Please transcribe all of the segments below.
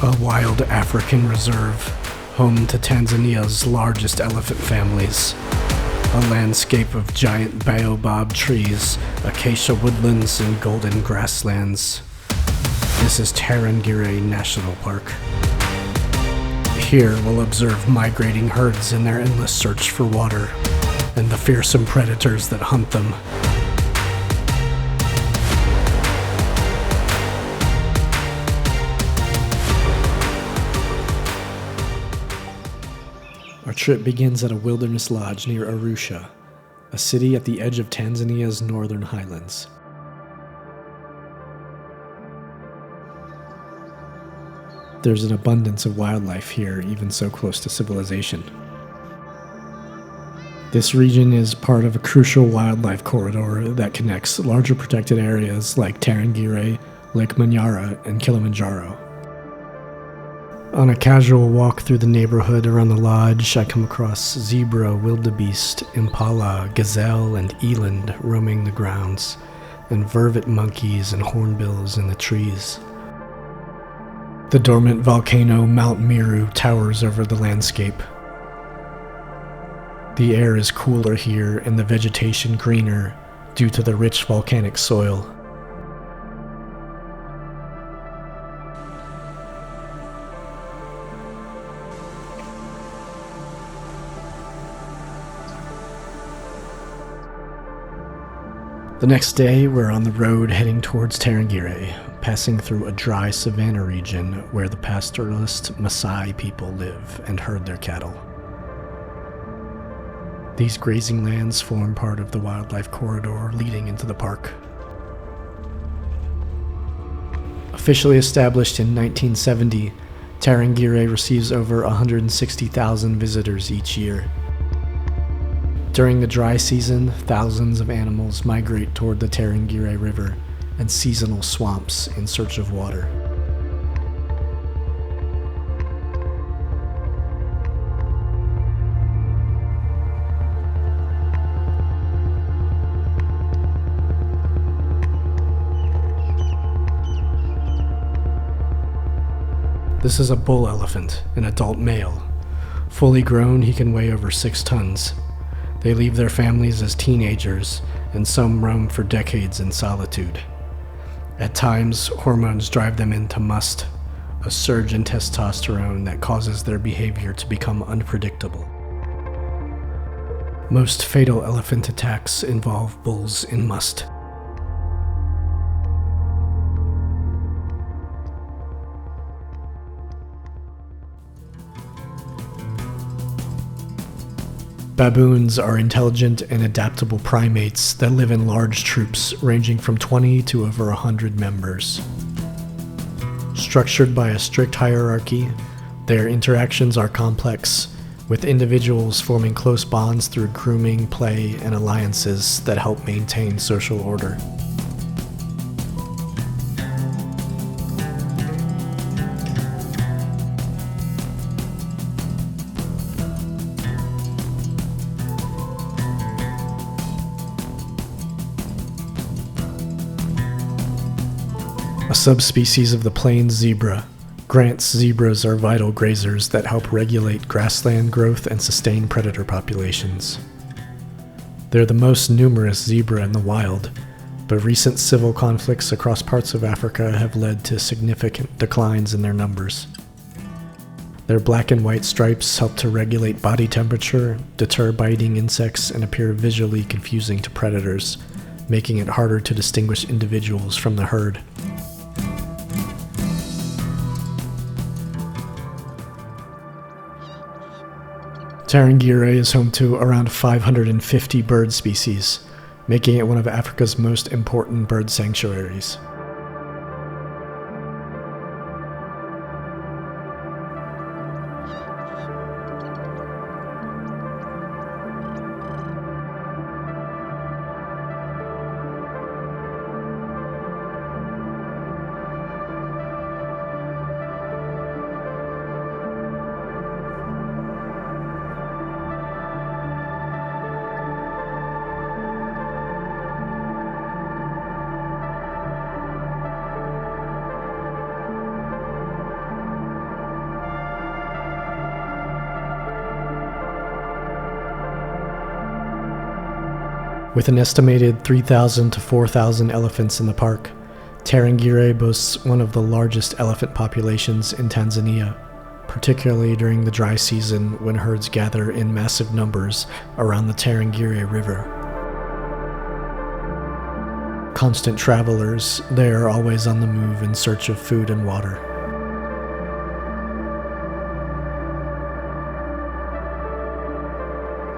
a wild African reserve, home to Tanzania's largest elephant families. A landscape of giant baobab trees, acacia woodlands, and golden grasslands. This is Tarangire National Park. Here we'll observe migrating herds in their endless search for water, and the fearsome predators that hunt them. Our trip begins at a wilderness lodge near Arusha, a city at the edge of Tanzania's northern highlands. There's an abundance of wildlife here, even so close to civilization. This region is part of a crucial wildlife corridor that connects larger protected areas like Tarangire, Lake Manyara, and Kilimanjaro. On a casual walk through the neighborhood around the lodge, I come across zebra, wildebeest, impala, gazelle, and eland roaming the grounds, and vervet monkeys and hornbills in the trees. The dormant volcano Mount Meru towers over the landscape. The air is cooler here and the vegetation greener due to the rich volcanic soil. The next day, we're on the road heading towards Tarangire, passing through a dry savanna region where the pastoralist Maasai people live and herd their cattle. These grazing lands form part of the wildlife corridor leading into the park. Officially established in 1970, Tarangire receives over 160,000 visitors each year. During the dry season, thousands of animals migrate toward the Tarangire River and seasonal swamps in search of water. This is a bull elephant, an adult male. Fully grown, he can weigh over 6 tons. They leave their families as teenagers, and some roam for decades in solitude. At times, hormones drive them into must, a surge in testosterone that causes their behavior to become unpredictable. Most fatal elephant attacks involve bulls in must. Baboons are intelligent and adaptable primates that live in large troops ranging from 20 to over 100 members. Structured by a strict hierarchy, their interactions are complex, with individuals forming close bonds through grooming, play, and alliances that help maintain social order. A subspecies of the plains zebra, Grant's zebras are vital grazers that help regulate grassland growth and sustain predator populations. They're the most numerous zebra in the wild, but recent civil conflicts across parts of Africa have led to significant declines in their numbers. Their black and white stripes help to regulate body temperature, deter biting insects, and appear visually confusing to predators, making it harder to distinguish individuals from the herd. Tarangire is home to around 550 bird species, making it one of Africa's most important bird sanctuaries. With an estimated 3,000 to 4,000 elephants in the park, Tarangire boasts one of the largest elephant populations in Tanzania, particularly during the dry season when herds gather in massive numbers around the Tarangire River. Constant travelers, they are always on the move in search of food and water.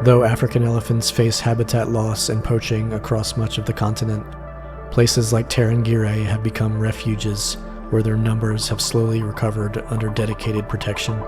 Though African elephants face habitat loss and poaching across much of the continent, places like Tarangire have become refuges where their numbers have slowly recovered under dedicated protection.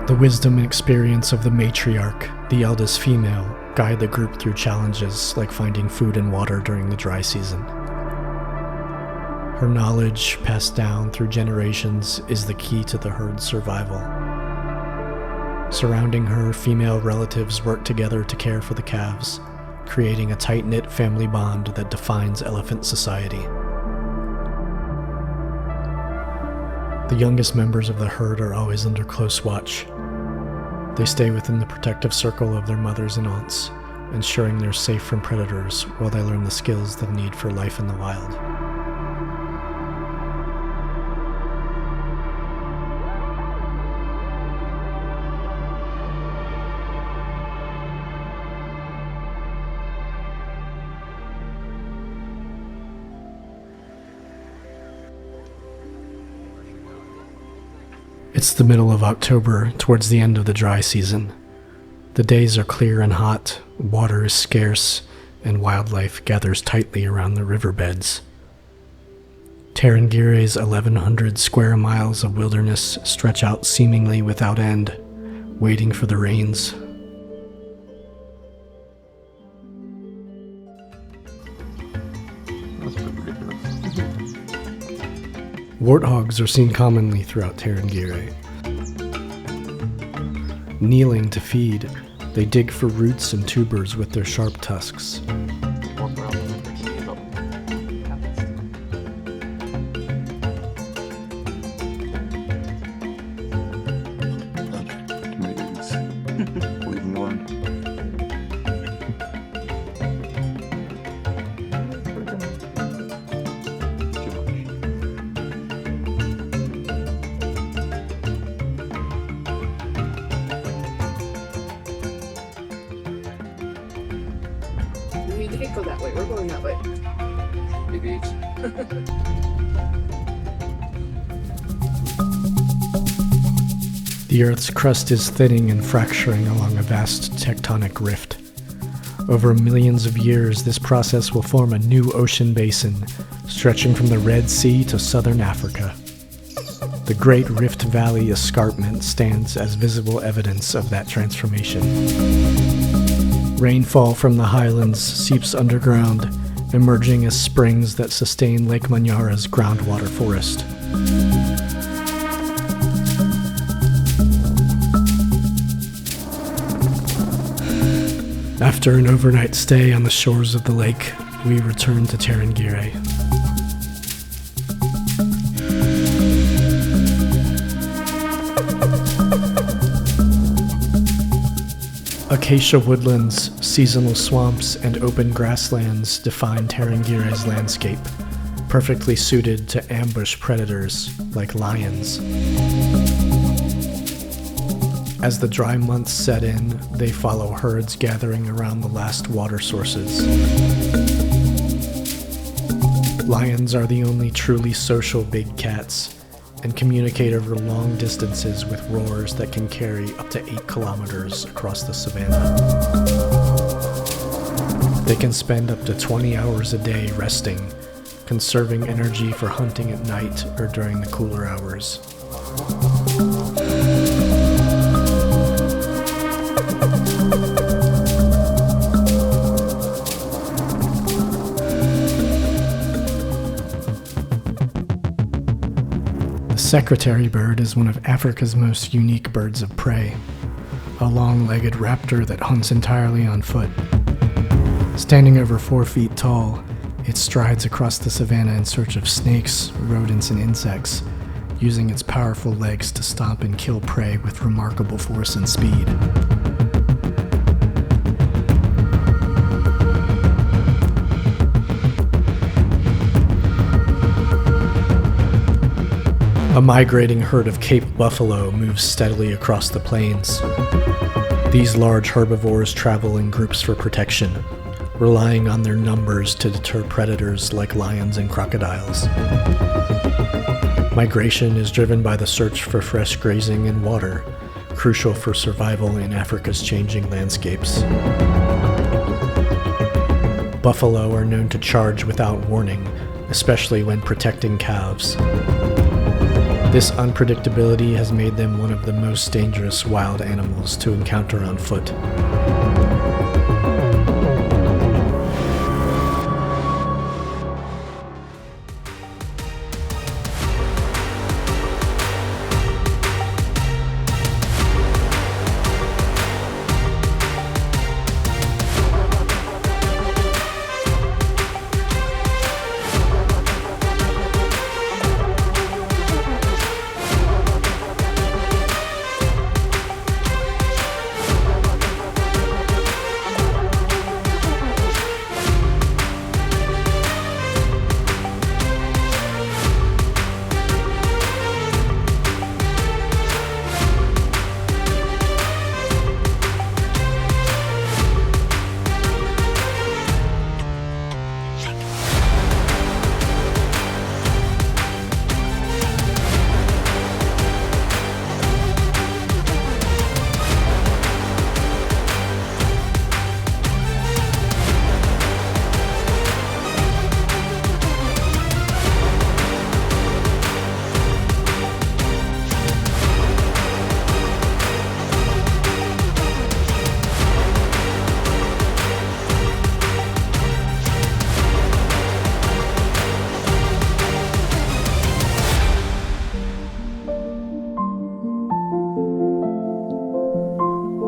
The wisdom and experience of the matriarch, the eldest female, guide the group through challenges like finding food and water during the dry season. Her knowledge, passed down through generations, is the key to the herd's survival. Surrounding her, female relatives work together to care for the calves, creating a tight-knit family bond that defines elephant society. The youngest members of the herd are always under close watch. They stay within the protective circle of their mothers and aunts, ensuring they're safe from predators while they learn the skills they'll need for life in the wild. It's the middle of October, towards the end of the dry season. The days are clear and hot, water is scarce, and wildlife gathers tightly around the riverbeds. Tarangire's 1,100 square miles of wilderness stretch out seemingly without end, waiting for the rains. Warthogs are seen commonly throughout Tarangire. Kneeling to feed, they dig for roots and tubers with their sharp tusks. You can't go that way. We're going that way. Maybe. The Earth's crust is thinning and fracturing along a vast tectonic rift. Over millions of years, this process will form a new ocean basin, stretching from the Red Sea to southern Africa. The Great Rift Valley escarpment stands as visible evidence of that transformation. Rainfall from the highlands seeps underground, emerging as springs that sustain Lake Manyara's groundwater forest. After an overnight stay on the shores of the lake, we return to Tarangire. Acacia woodlands, seasonal swamps, and open grasslands define Tarangire's landscape, perfectly suited to ambush predators like lions. As the dry months set in, they follow herds gathering around the last water sources. Lions are the only truly social big cats, and communicate over long distances with roars that can carry up to 8 kilometers across the savanna. They can spend up to 20 hours a day resting, conserving energy for hunting at night or during the cooler hours. The secretary bird is one of Africa's most unique birds of prey, a long-legged raptor that hunts entirely on foot. Standing over 4 feet tall, it strides across the savanna in search of snakes, rodents, and insects, using its powerful legs to stomp and kill prey with remarkable force and speed. A migrating herd of Cape buffalo moves steadily across the plains. These large herbivores travel in groups for protection, relying on their numbers to deter predators like lions and crocodiles. Migration is driven by the search for fresh grazing and water, crucial for survival in Africa's changing landscapes. Buffalo are known to charge without warning, especially when protecting calves. This unpredictability has made them one of the most dangerous wild animals to encounter on foot.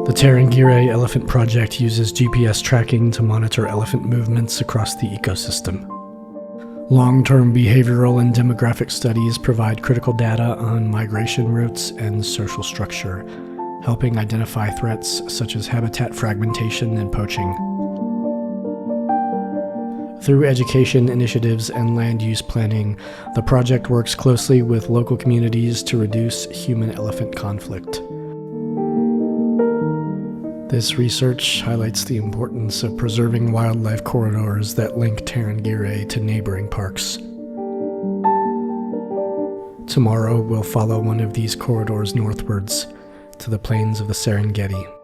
The Tarangire Elephant Project uses GPS tracking to monitor elephant movements across the ecosystem. Long-term behavioral and demographic studies provide critical data on migration routes and social structure, helping identify threats such as habitat fragmentation and poaching. Through education initiatives and land use planning, the project works closely with local communities to reduce human-elephant conflict. This research highlights the importance of preserving wildlife corridors that link Tarangire to neighboring parks. Tomorrow, we'll follow one of these corridors northwards to the plains of the Serengeti.